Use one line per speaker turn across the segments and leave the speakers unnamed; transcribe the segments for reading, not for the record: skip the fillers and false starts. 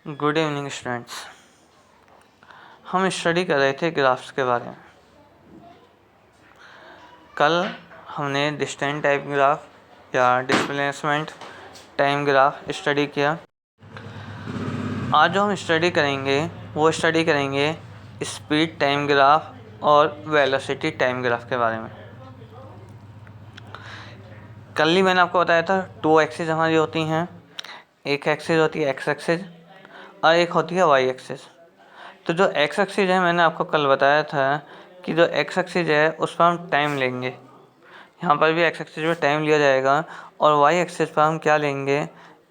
Good evening students. हम study कर रहे थे ग्राफ्स के बारे में। कल हमने डिस्टेंस टाइप ग्राफ या डिस्प्लेसमेंट टाइम ग्राफ स्टडी किया। आज जो हम स्टडी करेंगे वो स्टडी करेंगे स्पीड टाइम ग्राफ और वेलोसिटी टाइम ग्राफ के बारे में। कल ही मैंने आपको बताया था 2 एक्सिस हमारी होती हैं। एक एक्सिस होती है एक्स एक्सिस और एक होती है वाई एक्सिस। तो जो एक्स एक्सिस है, मैंने आपको कल बताया था कि जो एक्स एक्सिस है उस पर हम टाइम लेंगे। यहाँ पर भी एक्स एक्सिस पर टाइम लिया जाएगा और वाई एक्सिस पर हम क्या लेंगे,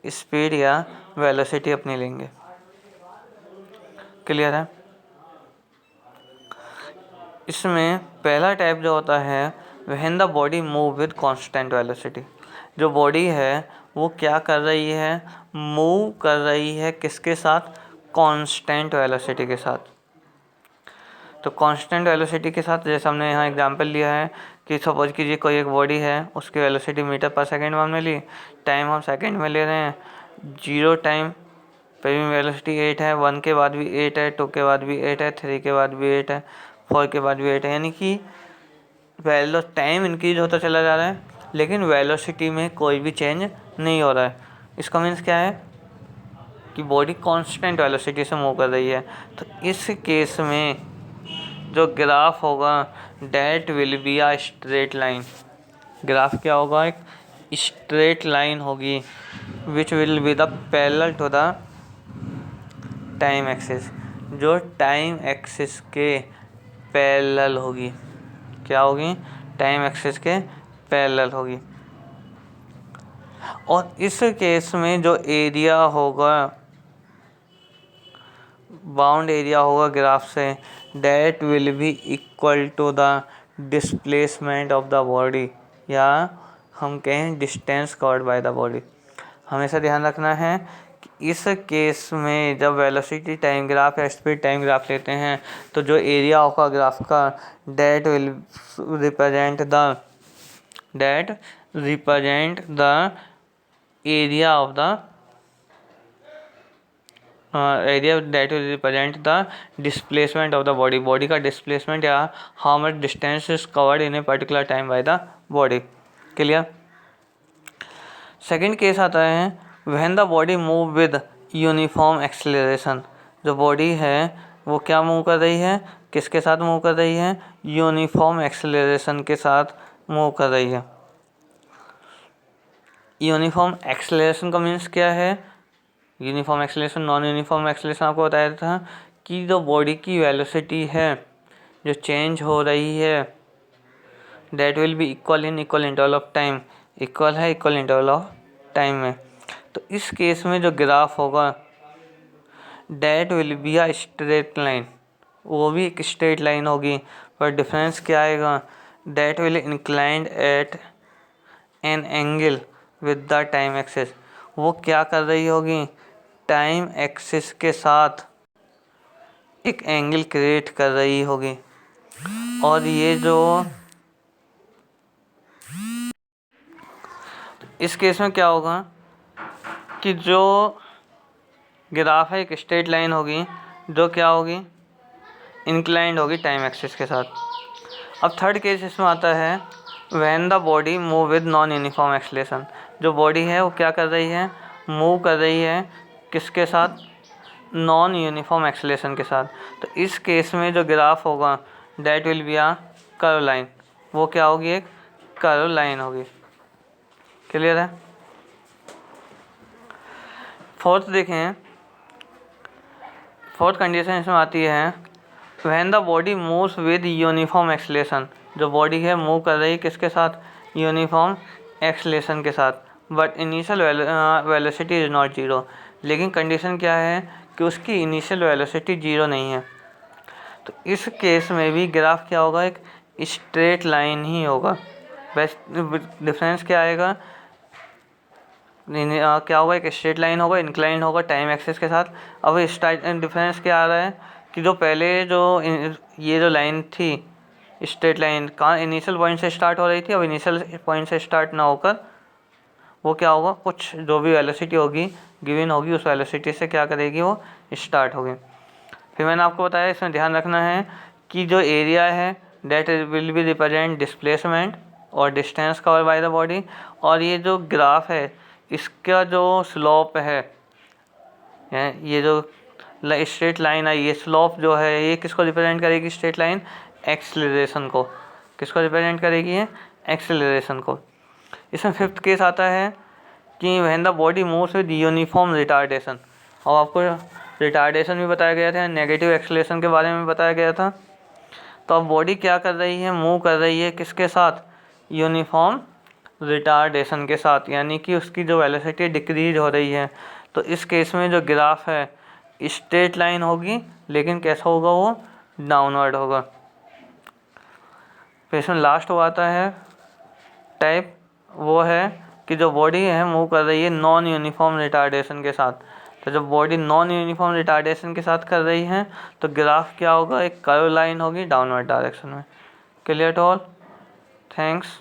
स्पीड या वेलोसिटी अपनी लेंगे। क्लियर है? इसमें पहला टाइप जो होता है when the body move with constant velocity. जो बॉडी है वो क्या कर रही है, मूव कर रही है किसके साथ, कांस्टेंट वेलोसिटी के साथ। तो कांस्टेंट वेलोसिटी के साथ जैसे हमने यहाँ एग्जांपल लिया है कि सपोज कीजिए कोई एक बॉडी है, उसकी वेलोसिटी मीटर पर सेकंड में हमने ली, टाइम हम सेकंड में ले रहे हैं। 0 टाइम पे भी वेलोसिटी 8 है, 1 के बाद भी 8 है, 2 के बाद भी 8 है, 3 के बाद भी 8 है, 4 के बाद भी 8 है। यानी कि टाइम इंक्रीज होता चला जा रहा है लेकिन वेलोसिटी में कोई भी चेंज नहीं हो रहा है। इसका मीन्स क्या है कि बॉडी कांस्टेंट वेलोसिटी से मूव कर रही है। तो इस केस में जो ग्राफ होगा that will be a straight line. Graph क्या होगा, एक स्ट्रेट लाइन होगी which will be the parallel to the time axis. जो टाइम एक्सिस के पैरेलल होगी। क्या होगी, टाइम एक्सिस के पैरेलल होगी। और इस केस में जो एरिया होगा, बाउंड एरिया होगा ग्राफ से, that will be equal to the displacement of the body, या हम कहें distance covered by the body. हमेशा ध्यान रखना है कि इस केस में जब वेलोसिटी टाइम ग्राफ या स्पीड टाइम ग्राफ लेते हैं तो जो एरिया होगा ग्राफ का that will represent the area of the area that will represent the displacement of the body. Body का डिस्प्लेसमेंट या how much distance is covered in a particular time bye the body. Clear? Second case आता है when the body move with uniform acceleration. जो body है वो क्या move कर रही है, किसके साथ मूव कर रही है, यूनिफॉर्म एक्सेलरेशन के साथ मूव कर रही है। यूनिफॉर्म एक्सेलरेशन का मीन्स क्या है, uniform acceleration, non uniform acceleration आपको बताया था कि जो बॉडी की वेलोसिटी है जो चेंज हो रही है that will be equal in equal interval of time. Equal है इक्वल इंटरवल ऑफ टाइम में। तो इस केस में जो ग्राफ होगा that will be a straight line, वो भी एक स्ट्रेट लाइन होगी, पर डिफरेंस क्या आएगा, that will inclined at an angle with the time axis. वो क्या कर रही होगी, टाइम एक्सिस के साथ एक एंगल क्रिएट कर रही होगी। और ये जो इस केस में क्या होगा कि जो ग्राफ है एक स्ट्रेट लाइन होगी जो क्या होगी, इंक्लाइंड होगी टाइम एक्सिस के साथ। अब थर्ड केस इसमें आता है when the body move with non uniform acceleration. जो बॉडी है वो क्या कर रही है, मूव कर रही है किसके साथ, नॉन यूनिफॉर्म एक्सेलरेशन के साथ। तो इस केस में जो ग्राफ होगा that will be a curve line. वो क्या होगी, एक कर्व लाइन होगी। क्लियर है? फोर्थ देखें, फोर्थ कंडीशन इसमें आती है when the body moves with uniform acceleration. जो बॉडी है मूव कर रही है किसके साथ, यूनिफॉर्म एक्सेलरेशन के साथ, but initial velocity is not zero. लेकिन कंडीशन क्या है कि उसकी इनिशियल वेलोसिटी जीरो नहीं है। तो इस केस में भी ग्राफ क्या होगा, एक स्ट्रेट लाइन ही होगा। बस डिफरेंस क्या आएगा, क्या होगा, एक स्ट्रेट लाइन होगा, इंक्लाइन होगा टाइम एक्सिस के साथ। अब डिफरेंस क्या आ रहा है कि जो पहले ये जो लाइन थी स्ट्रेट लाइन कहाँ इनिशियल पॉइंट से स्टार्ट हो रही थी, अब इनिशियल पॉइंट से स्टार्ट ना होकर वो क्या होगा, कुछ जो भी वेलोसिटी होगी गिवन होगी उस वेलोसिटी से क्या करेगी, वो स्टार्ट होगी। फिर मैंने आपको बताया इसमें ध्यान रखना है कि जो एरिया है that will be represent displacement और distance cover by the body, और ये जो ग्राफ है इसका जो स्लोप है, ये जो स्ट्रेट लाइन है, ये स्लोप जो है ये किसको रिप्रेजेंट करेगी, स्ट्रेट लाइन एक्सेलरेशन को, किसको रिप्रेजेंट करेगी, ये एक्सेलरेशन को। इसमें फिफ्थ केस आता है कि when the body moves with uniform retardation, और आपको रिटार्डेशन भी बताया गया था, नेगेटिव एक्सेलरेशन के बारे में बताया गया था। तो अब बॉडी क्या कर रही है, मूव कर रही है किसके साथ, यूनिफॉर्म रिटार्डेशन के साथ, यानी कि उसकी जो वेलोसिटी डिक्रीज हो रही है। तो इस केस में जो ग्राफ है स्ट्रेट लाइन होगी, लेकिन कैसा होगा, वो डाउनवर्ड होगा। फिर इसमें लास्ट वो आता है टाइप, वो है कि जो बॉडी है मूव कर रही है नॉन यूनिफॉर्म रिटार्डेशन के साथ। तो जब बॉडी नॉन यूनिफॉर्म रिटार्डेशन के साथ कर रही है तो ग्राफ क्या होगा, एक कर्व लाइन होगी डाउनवर्ड डायरेक्शन में। Clear to all, thanks.